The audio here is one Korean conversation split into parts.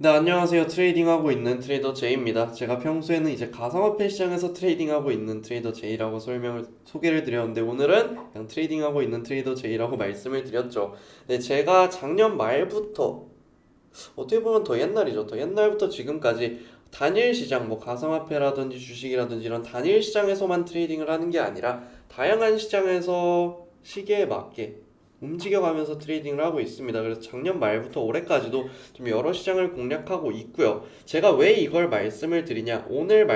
네, 안녕하세요. 트레이딩하고 있는 트레이더 제이입니다. 제가 평소에는 이제 가상화폐 시장에서 트레이딩하고 있는 트레이더 제이라고 소개를 드렸는데 오늘은 그냥 트레이딩하고 있는 트레이더 제이라고 말씀을 드렸죠. 네, 제가 작년 말부터 어떻게 보면 더 옛날이죠. 더 옛날부터 지금까지 단일 시장, 뭐 가상화폐라든지 주식이라든지 이런 단일 시장에서만 트레이딩을 하는 게 아니라 다양한 시장에서 시기에 맞게 움직여가면서 트레이딩을 하고 있습니다. 그래서 작년 말부터 올해까지도 좀 여러 시장을 공략하고 있고요. 제가 왜 이걸 말씀을 드리냐? 오늘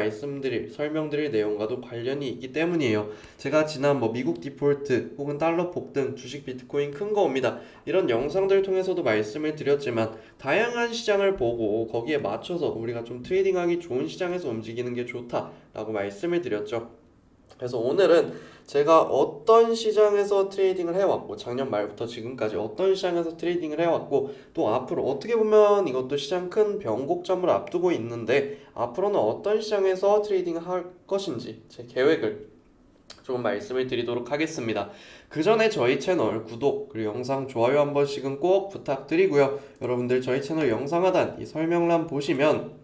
설명드릴 내용과도 관련이 있기 때문이에요. 제가 지난 뭐 미국 디폴트 혹은 달러 폭등, 주식 비트코인 큰 거 옵니다. 이런 영상들 통해서도 말씀을 드렸지만 다양한 시장을 보고 거기에 맞춰서 우리가 좀 트레이딩하기 좋은 시장에서 움직이는 게 좋다라고 말씀을 드렸죠. 그래서 오늘은 제가 어떤 시장에서 트레이딩을 해왔고 작년 말부터 지금까지 어떤 시장에서 트레이딩을 해왔고 또 앞으로 어떻게 보면 이것도 시장 큰 변곡점을 앞두고 있는데 앞으로는 어떤 시장에서 트레이딩을 할 것인지 제 계획을 조금 말씀을 드리도록 하겠습니다. 그 전에 저희 채널 구독 그리고 영상 좋아요 한 번씩은 꼭 부탁드리고요. 여러분들 저희 채널 영상 하단 이 설명란 보시면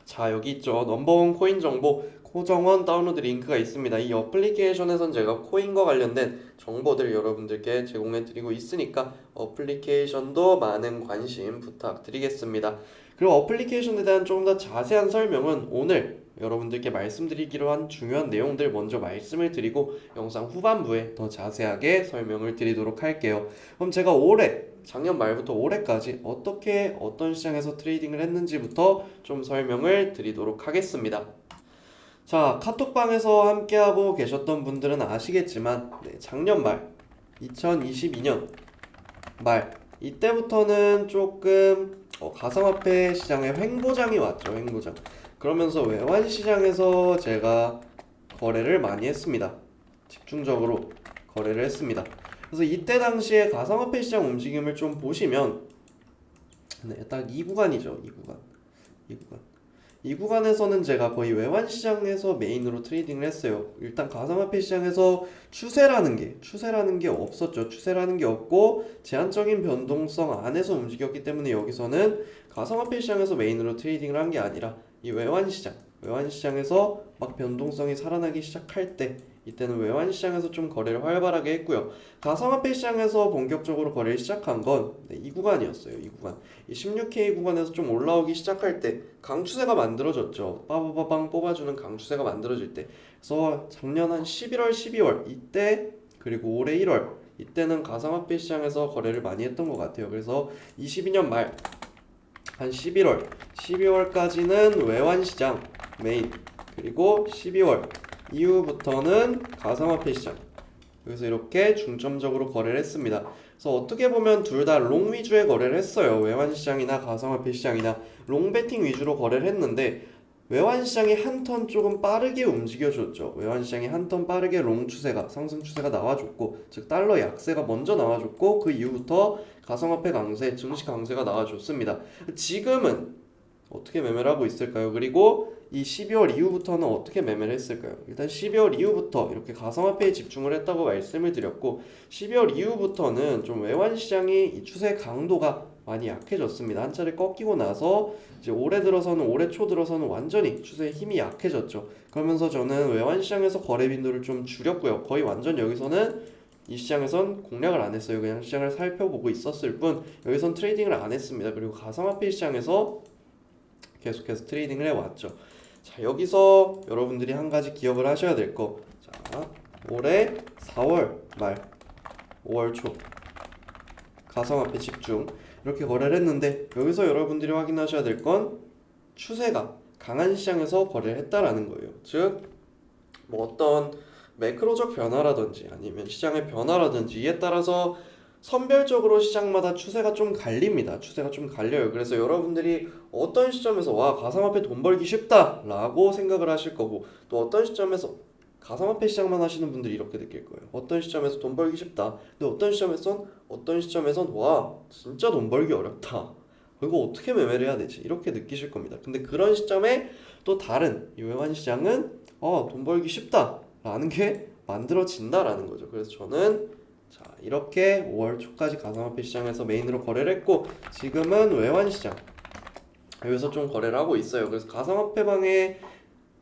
자 여기 있죠. 넘버원 코인 정보 코정원 다운로드 링크가 있습니다. 이 어플리케이션에선 제가 코인과 관련된 정보들 여러분들께 제공해 드리고 있으니까 어플리케이션도 많은 관심 부탁드리겠습니다. 그리고 어플리케이션에 대한 조금 더 자세한 설명은 오늘 여러분들께 말씀드리기로 한 중요한 내용들 먼저 말씀을 드리고 영상 후반부에 더 자세하게 설명을 드리도록 할게요. 그럼 제가 작년 말부터 올해까지 어떤 시장에서 트레이딩을 했는지부터 좀 설명을 드리도록 하겠습니다. 자, 카톡방에서 함께하고 계셨던 분들은 아시겠지만 작년 말 2022년 말 이때부터는 조금 가상화폐 시장에 횡보장이 왔죠. 횡보장. 그러면서 외환 시장에서 제가 거래를 많이 했습니다. 집중적으로 거래를 했습니다. 그래서 이때 당시에 가상화폐 시장 움직임을 좀 보시면 딱 이 구간이죠. 이 구간에서는 제가 거의 외환 시장에서 메인으로 트레이딩을 했어요. 일단 가상화폐 시장에서 추세라는 게 없었죠. 추세라는 게 없고 제한적인 변동성 안에서 움직였기 때문에 여기서는 가상화폐 시장에서 메인으로 트레이딩을 한 게 아니라 이 외환 시장에서 막 변동성이 살아나기 시작할 때 이때는 외환 시장에서 좀 거래를 활발하게 했고요. 가상화폐 시장에서 본격적으로 거래를 시작한 건 이 구간이었어요. 이 구간. 이 16K 구간에서 좀 올라오기 시작할 때 강추세가 만들어졌죠. 빠바바방 뽑아주는 강추세가 만들어질 때. 그래서 작년 한 11월, 12월 이때 그리고 올해 1월 이때는 가상화폐 시장에서 거래를 많이 했던 것 같아요. 그래서 22년 말 한 12월까지는 외환 시장 메인 그리고 12월 이후부터는 가상화폐 시장 여기서 이렇게 중점적으로 거래를 했습니다. 그래서 어떻게 보면 둘 다 롱 위주의 거래를 했어요. 외환 시장이나 가상화폐 시장이나 롱 베팅 위주로 거래를 했는데 외환 시장이 한 턴 조금 빠르게 움직여줬죠. 외환 시장이 한 턴 빠르게 롱 추세가 상승 추세가 나와줬고 즉 달러 약세가 먼저 나와줬고 그 이후부터 가상화폐 강세, 증시 강세가 나와줬습니다. 지금은 어떻게 매매를 하고 있을까요? 그리고 이 12월 이후부터는 어떻게 매매를 했을까요? 일단 12월 이후부터 이렇게 가상화폐에 집중을 했다고 말씀을 드렸고 12월 이후부터는 좀 외환 시장이 이 추세 강도가 많이 약해졌습니다. 한 차례 꺾이고 나서 이제 올해 초 들어서는 완전히 추세의 힘이 약해졌죠. 그러면서 저는 외환 시장에서 거래 빈도를 좀 줄였고요. 거의 완전 여기서는 이 시장에선 공략을 안 했어요. 그냥 시장을 살펴보고 있었을 뿐 여기선 트레이딩을 안 했습니다. 그리고 가상화폐 시장에서 계속해서 트레이딩을 해왔죠. 자, 여기서 여러분들이 한 가지 기억을 하셔야 될 거. 자, 올해 4월 말, 5월 초 가상화폐 집중 이렇게 거래를 했는데 여기서 여러분들이 확인하셔야 될 건 추세가 강한 시장에서 거래를 했다라는 거예요. 즉, 뭐 어떤 매크로적 변화라든지 아니면 시장의 변화라든지 이에 따라서 선별적으로 시장마다 추세가 좀 갈립니다. 추세가 좀 갈려요. 그래서 여러분들이 어떤 시점에서 와 가상화폐 돈 벌기 쉽다 라고 생각을 하실 거고 또 어떤 시점에서 가상화폐 시장만 하시는 분들이 이렇게 느낄 거예요. 어떤 시점에서 돈 벌기 쉽다. 근데 어떤 시점에선 와 진짜 돈 벌기 어렵다. 이거 어떻게 매매를 해야 되지? 이렇게 느끼실 겁니다. 근데 그런 시점에 또 다른 이 외환 시장은 돈 벌기 쉽다 라는 게 만들어진다라는 거죠. 그래서 저는 자 이렇게 5월 초까지 가상화폐 시장에서 메인으로 거래를 했고 지금은 외환 시장 여기서 좀 거래를 하고 있어요. 그래서 가상화폐방에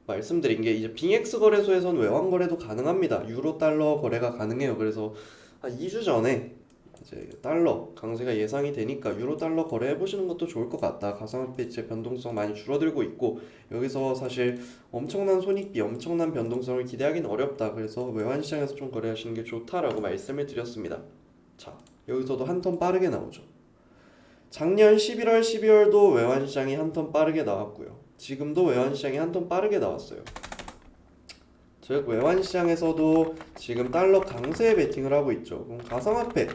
말씀드린 게 이제 빙엑스 거래소에서는 외환 거래도 가능합니다. 유로 달러 거래가 가능해요. 그래서 한 2주 전에 이제 달러 강세가 예상이 되니까 유로 달러 거래해 보시는 것도 좋을 것 같다. 가상화폐 이제 변동성 많이 줄어들고 있고 여기서 사실 엄청난 손익비, 엄청난 변동성을 기대하기는 어렵다. 그래서 외환 시장에서 좀 거래하시는 게 좋다라고 말씀을 드렸습니다. 자, 여기서도 한 턴 빠르게 나오죠. 작년 11월, 12월도 외환 시장이 한 턴 빠르게 나왔고요. 지금도 외환 시장이 한 턴 빠르게 나왔어요. 즉 외환 시장에서도 지금 달러 강세에 베팅을 하고 있죠. 그럼 가상화폐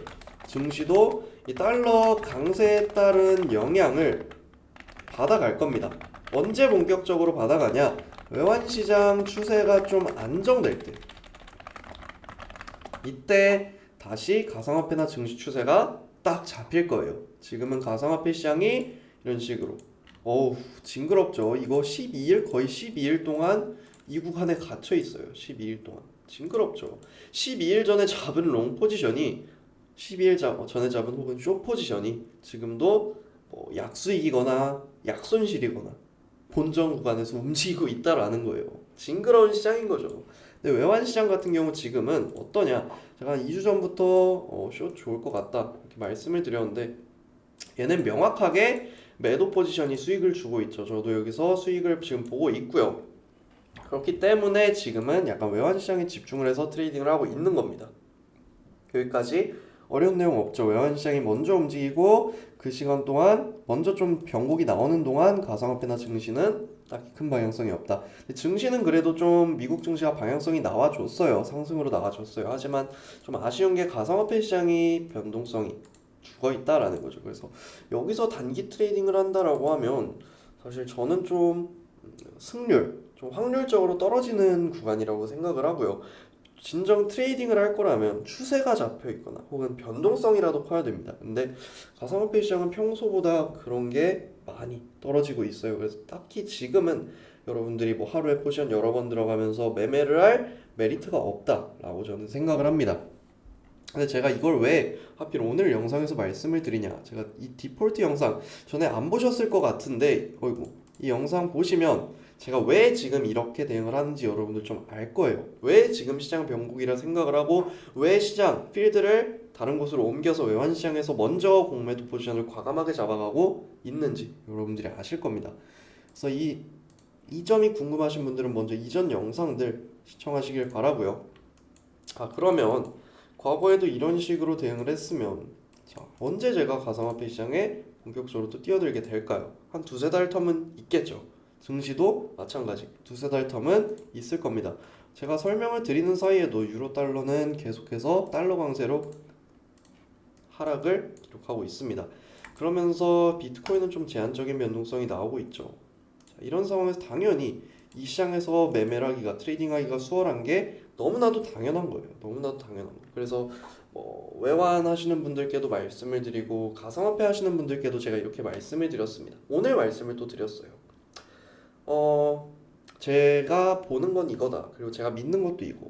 증시도 이 달러 강세에 따른 영향을 받아갈 겁니다. 언제 본격적으로 받아가냐? 외환 시장 추세가 좀 안정될 때, 이때 다시 가상화폐나 증시 추세가 딱 잡힐 거예요. 지금은 가상화폐 시장이 이런 식으로 어우 징그럽죠. 이거 12일 거의 12일 동안 이 구간에 갇혀 있어요. 12일 동안 징그럽죠. 12일 전에 잡은 롱 포지션이 12일 전에 잡은 혹은 숏 포지션이 지금도 뭐 약수익이거나 약손실이거나 본전 구간에서 움직이고 있다라는 거예요. 징그러운 시장인 거죠. 근데 외환 시장 같은 경우 지금은 어떠냐? 제가 한 2주 전부터 숏 좋을 것 같다 이렇게 말씀을 드렸는데 얘는 명확하게 매도 포지션이 수익을 주고 있죠. 저도 여기서 수익을 지금 보고 있고요. 그렇기 때문에 지금은 약간 외환 시장에 집중을 해서 트레이딩을 하고 있는 겁니다. 여기까지 어려운 내용 없죠. 외환 시장이 먼저 움직이고 그 시간 동안 먼저 좀 변곡이 나오는 동안 가상화폐나 증시는 딱히 큰 방향성이 없다. 근데 증시는 그래도 좀 미국 증시가 방향성이 나와줬어요. 상승으로 나와줬어요. 하지만 좀 아쉬운 게 가상화폐 시장이 변동성이 죽어 있다라는 거죠. 그래서 여기서 단기 트레이딩을 한다라고 하면 사실 저는 좀 승률, 좀 확률적으로 떨어지는 구간이라고 생각을 하고요. 진정 트레이딩을 할 거라면 추세가 잡혀 있거나 혹은 변동성이라도 커야 됩니다. 근데 가상화폐 시장은 평소보다 그런 게 많이 떨어지고 있어요. 그래서 딱히 지금은 여러분들이 뭐 하루에 포지션 여러 번 들어가면서 매매를 할 메리트가 없다라고 저는 생각을 합니다. 근데 제가 이걸 왜 하필 오늘 영상에서 말씀을 드리냐? 제가 이 디폴트 영상 전에 안 보셨을 것 같은데, 어이구, 이 영상 보시면 제가 왜 지금 이렇게 대응을 하는지 여러분들 좀 알 거예요. 왜 지금 시장 변곡이라 생각을 하고 왜 시장 필드를 다른 곳으로 옮겨서 외환 시장에서 먼저 공매도 포지션을 과감하게 잡아가고 있는지 여러분들이 아실 겁니다. 그래서 이 점이 궁금하신 분들은 먼저 이전 영상들 시청하시길 바라고요. 그러면 과거에도 이런 식으로 대응을 했으면 자, 언제 제가 가상화폐 시장에 본격적으로 또 뛰어들게 될까요? 한 두세 달 텀은 있겠죠. 증시도 마찬가지 두세 달 텀은 있을 겁니다. 제가 설명을 드리는 사이에도 유로 달러는 계속해서 달러 강세로 하락을 기록하고 있습니다. 그러면서 비트코인은 좀 제한적인 변동성이 나오고 있죠. 자, 이런 상황에서 당연히 이 시장에서 매매를 하기가 트레이딩하기가 수월한 게 너무나도 당연한 거예요. 너무나도 당연한 거예요. 그래서 외환 하시는 분들께도 말씀을 드리고 가상화폐 하시는 분들께도 제가 이렇게 말씀을 드렸습니다. 오늘 말씀을 또 드렸어요. 제가 보는 건 이거다. 그리고 제가 믿는 것도 이거.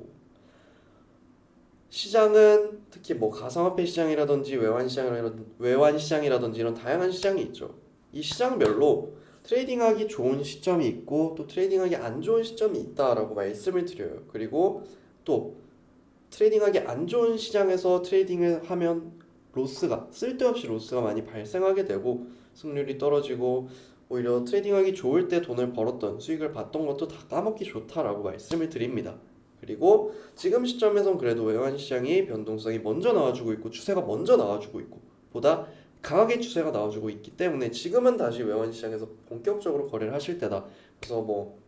시장은 특히 뭐 가상화폐 시장이라든지 외환 시장이라든지 이런 다양한 시장이 있죠. 이 시장별로 트레이딩하기 좋은 시점이 있고 또 트레이딩하기 안 좋은 시점이 있다라고 말씀을 드려요. 그리고 또 트레이딩하기 안 좋은 시장에서 트레이딩을 하면 쓸데없이 로스가 많이 발생하게 되고 승률이 떨어지고 오히려 트레이딩하기 좋을 때 돈을 벌었던 수익을 봤던 것도 다 까먹기 좋다라고 말씀을 드립니다. 그리고 지금 시점에선 그래도 외환 시장이 변동성이 먼저 나와주고 있고 추세가 먼저 나와주고 있고 보다 강하게 추세가 나와주고 있기 때문에 지금은 다시 외환 시장에서 본격적으로 거래를 하실 때다. 그래서 뭐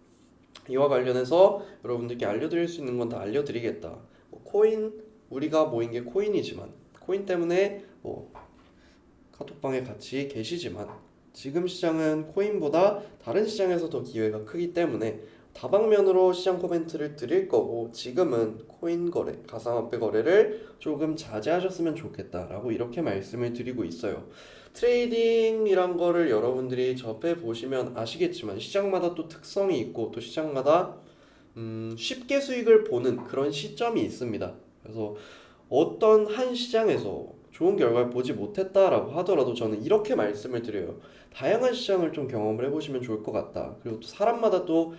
이와 관련해서 여러분들께 알려드릴 수 있는 건 다 알려드리겠다. 코인 우리가 모인 게 코인이지만 코인 때문에 뭐 카톡방에 같이 계시지만 지금 시장은 코인보다 다른 시장에서 더 기회가 크기 때문에 다방면으로 시장 코멘트를 드릴 거고 지금은 코인 거래, 가상화폐 거래를 조금 자제하셨으면 좋겠다라고 이렇게 말씀을 드리고 있어요. 트레이딩이란 거를 여러분들이 접해 보시면 아시겠지만 시장마다 또 특성이 있고 또 시장마다 쉽게 수익을 보는 그런 시점이 있습니다. 그래서 어떤 한 시장에서 좋은 결과를 보지 못했다라고 하더라도 저는 이렇게 말씀을 드려요. 다양한 시장을 좀 경험을 해보시면 좋을 것 같다. 그리고 또 사람마다 또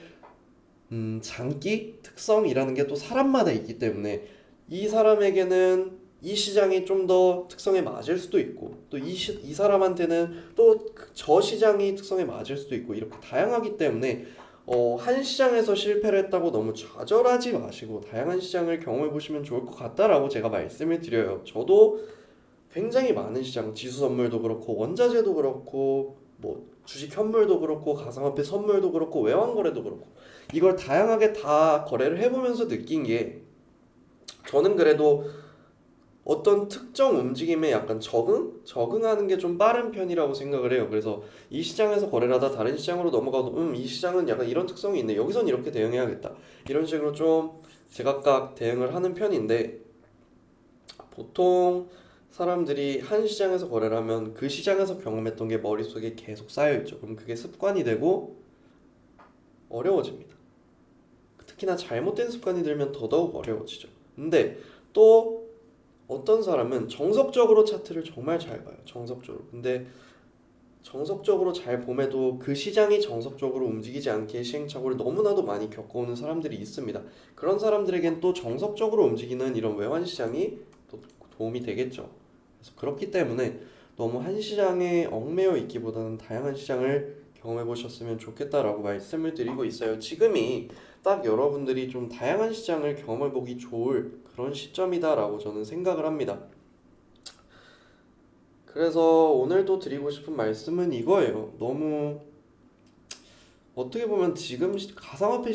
장기 특성이라는 게 또 사람마다 있기 때문에 이 사람에게는 이 시장이 좀 더 특성에 맞을 수도 있고 또 이 사람한테는 또 저 시장이 특성에 맞을 수도 있고 이렇게 다양하기 때문에 한 시장에서 실패를 했다고 너무 좌절하지 마시고 다양한 시장을 경험해 보시면 좋을 것 같다라고 제가 말씀을 드려요. 저도 굉장히 많은 시장, 지수 선물도 그렇고 원자재도 그렇고 뭐 주식 현물도 그렇고 가상화폐 선물도 그렇고 외환 거래도 그렇고 이걸 다양하게 다 거래를 해보면서 느낀 게 저는 그래도 어떤 특정 움직임에 약간 적응하는 게 좀 빠른 편이라고 생각을 해요. 그래서 이 시장에서 거래를 하다 다른 시장으로 넘어가도 이 시장은 약간 이런 특성이 있네. 여기선 이렇게 대응해야겠다. 이런 식으로 좀 제각각 대응을 하는 편인데 보통 사람들이 한 시장에서 거래를 하면 그 시장에서 경험했던 게 머릿속에 계속 쌓여있죠. 그럼 그게 습관이 되고 어려워집니다. 특히나 잘못된 습관이 들면 더더욱 어려워지죠. 근데 또 어떤 사람은 정석적으로 차트를 정말 잘 봐요. 정석적으로. 근데 정석적으로 잘 봄에도 그 시장이 정석적으로 움직이지 않게 시행착오를 너무나도 많이 겪어오는 사람들이 있습니다. 그런 사람들에겐 또 정석적으로 움직이는 이런 외환 시장이 또 도움이 되겠죠. 그래서 그렇기 때문에 너무 한 시장에 얽매여 있기보다는 다양한 시장을 경험해 보셨으면 좋겠다라고 말씀을 드리고 있어요. 지금이 딱 여러분들이 좀 다양한 시장을 경험해 보기 좋을 그런 시점이다라고 저는 생각을 합니다. 그래서 오늘도 드리고 싶은 말씀은 이거예요. 너무 어떻게 보면 지금 가상화폐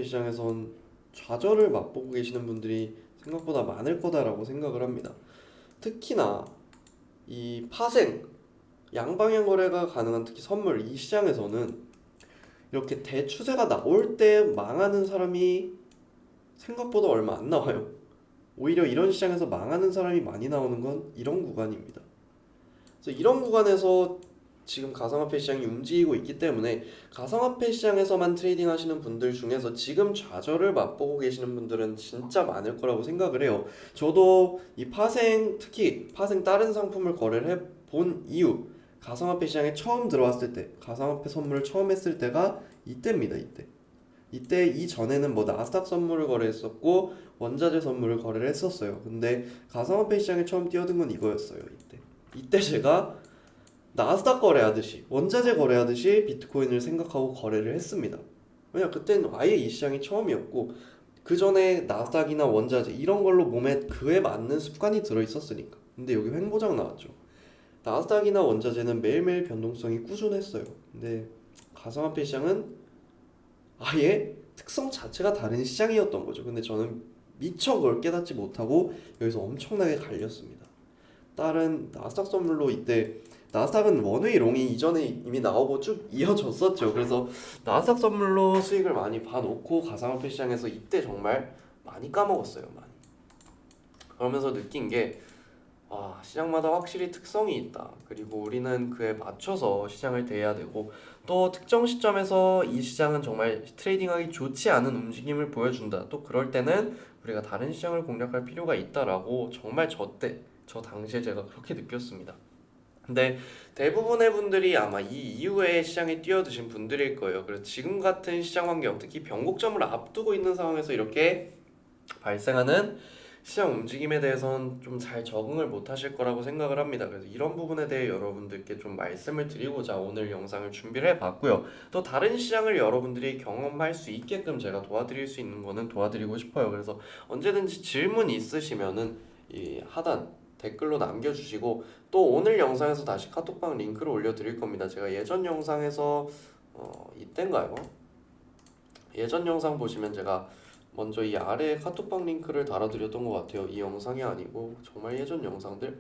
시장에선 좌절을 맛보고 계시는 분들이 생각보다 많을 거다라고 생각을 합니다. 특히나 이 파생, 양방향 거래가 가능한 특히 선물 이 시장에서는 이렇게 대추세가 나올 때 망하는 사람이 생각보다 얼마 안 나와요. 오히려 이런 시장에서 망하는 사람이 많이 나오는 건 이런 구간입니다. 그래서 이런 구간에서 지금 가상화폐 시장이 움직이고 있기 때문에 가상화폐 시장에서만 트레이딩 하시는 분들 중에서 지금 좌절을 맛보고 계시는 분들은 진짜 많을 거라고 생각을 해요. 저도 이 특히 파생 다른 상품을 거래를 해본 이유, 가상화폐 시장에 처음 들어왔을 때, 가상화폐 선물을 처음 했을 때가 이때입니다. 이때 이전에는 뭐 나스닥 선물을 거래했었고 원자재 선물을 거래를 했었어요. 근데 가상화폐 시장에 처음 뛰어든 건 이거였어요. 이때 제가 나스닥 거래하듯이 원자재 거래하듯이 비트코인을 생각하고 거래를 했습니다. 왜냐 그때는 아예 이 시장이 처음이었고 그 전에 나스닥이나 원자재 이런 걸로 몸에 그에 맞는 습관이 들어 있었으니까. 근데 여기 횡보장 나왔죠. 나스닥이나 원자재는 매일매일 변동성이 꾸준했어요. 근데 가상화폐 시장은 아예 특성 자체가 다른 시장이었던 거죠. 근데 저는 미처 그걸 깨닫지 못하고 여기서 엄청나게 갈렸습니다. 다른 나스닥 선물로 이때 나스닥은 원웨이 롱이 이전에 이미 나오고 쭉 이어졌었죠. 그래서 나스닥 선물로 수익을 많이 봐놓고 가상화폐 시장에서 이때 정말 많이 까먹었어요. 많이. 그러면서 느낀 게 시장마다 확실히 특성이 있다. 그리고 우리는 그에 맞춰서 시장을 대해야 되고 또 특정 시점에서 이 시장은 정말 트레이딩하기 좋지 않은 움직임을 보여준다. 또 그럴 때는 우리가 다른 시장을 공략할 필요가 있다라고 정말 저 당시에 제가 그렇게 느꼈습니다. 근데 대부분의 분들이 아마 이 이후에 시장에 뛰어드신 분들일 거예요. 그래서 지금 같은 시장 환경, 특히 변곡점을 앞두고 있는 상황에서 이렇게 발생하는 시장 움직임에 대해서는 좀 잘 적응을 못 하실 거라고 생각을 합니다. 그래서 이런 부분에 대해 여러분들께 좀 말씀을 드리고자 오늘 영상을 준비를 해봤고요. 또 다른 시장을 여러분들이 경험할 수 있게끔 제가 도와드릴 수 있는 거는 도와드리고 싶어요. 그래서 언제든지 질문 있으시면은 이 하단 댓글로 남겨주시고 또 오늘 영상에서 다시 카톡방 링크를 올려드릴 겁니다. 제가 예전 영상에서 이땐가요? 예전 영상 보시면 제가 먼저 이 아래에 카톡방 링크를 달아드렸던 것 같아요. 이 영상이 아니고 정말 예전 영상들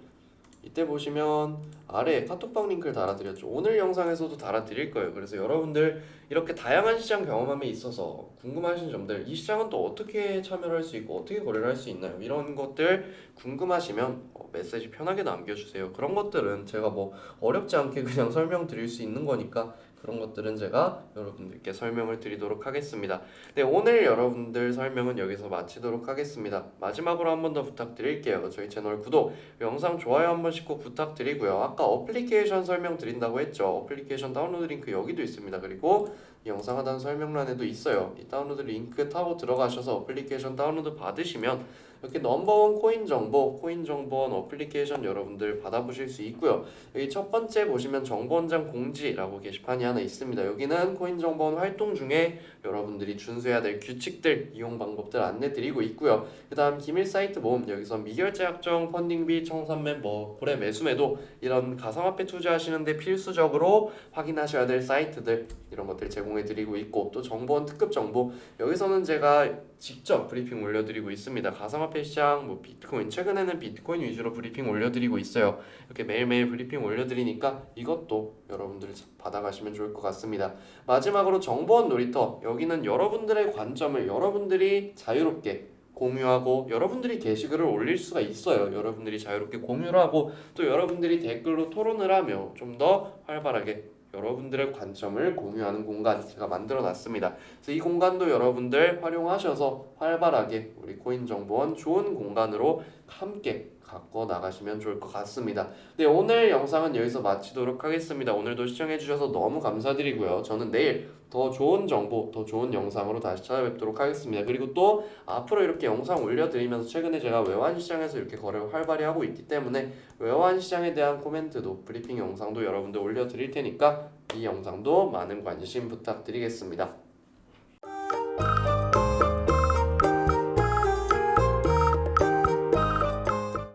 이때 보시면 아래에 카톡방 링크를 달아드렸죠. 오늘 영상에서도 달아드릴 거예요. 그래서 여러분들 이렇게 다양한 시장 경험함에 있어서 궁금하신 점들, 이 시장은 또 어떻게 참여를 할 수 있고 어떻게 거래를 할 수 있나요? 이런 것들 궁금하시면 메시지 편하게 남겨주세요. 그런 것들은 제가 뭐 어렵지 않게 그냥 설명드릴 수 있는 거니까 그런 것들은 제가 여러분들께 설명을 드리도록 하겠습니다. 네, 오늘 여러분들 설명은 여기서 마치도록 하겠습니다. 마지막으로 한 번 더 부탁드릴게요. 저희 채널 구독, 영상 좋아요 한 번씩 꼭 부탁드리고요. 아까 어플리케이션 설명드린다고 했죠. 어플리케이션 다운로드 링크 여기도 있습니다. 그리고 이 영상 하단 설명란에도 있어요. 이 다운로드 링크 타고 들어가셔서 어플리케이션 다운로드 받으시면 이렇게 넘버원 코인 정보원 어플리케이션 여러분들 받아보실 수 있고요. 여기 첫 번째 보시면 정보원장 공지라고 게시판이 하나 있습니다. 여기는 코인 정보원 활동 중에 여러분들이 준수해야 될 규칙들, 이용 방법들 안내 드리고 있고요. 그 다음 기밀 사이트 모음, 여기서 미결제 약정, 펀딩비, 청산매, 거래 매수매도 이런 가상화폐 투자하시는데 필수적으로 확인하셔야 될 사이트들 이런 것들 제공해 드리고 있고, 또 정보원 특급 정보, 여기서는 제가 직접 브리핑 올려드리고 있습니다. 가상화폐 시장, 비트코인, 최근에는 비트코인 위주로 브리핑 올려드리고 있어요. 이렇게 매일매일 브리핑 올려드리니까 이것도 여러분들 받아가시면 좋을 것 같습니다. 마지막으로 정보원 놀이터, 여기는 여러분들의 관점을 여러분들이 자유롭게 공유하고 여러분들이 게시글을 올릴 수가 있어요. 여러분들이 자유롭게 공유를 하고 또 여러분들이 댓글로 토론을 하며 좀 더 활발하게 여러분들의 관점을 공유하는 공간 제가 만들어 놨습니다. 그래서 이 공간도 여러분들 활용하셔서 활발하게 우리 코인정보원 좋은 공간으로 함께 갖고 나가시면 좋을 것 같습니다. 네, 오늘 영상은 여기서 마치도록 하겠습니다. 오늘도 시청해주셔서 너무 감사드리고요. 저는 내일 더 좋은 정보, 더 좋은 영상으로 다시 찾아뵙도록 하겠습니다. 그리고 또 앞으로 이렇게 영상 올려드리면서 최근에 제가 외환시장에서 이렇게 거래를 활발히 하고 있기 때문에 외환시장에 대한 코멘트도 브리핑 영상도 여러분들 올려드릴 테니까 이 영상도 많은 관심 부탁드리겠습니다.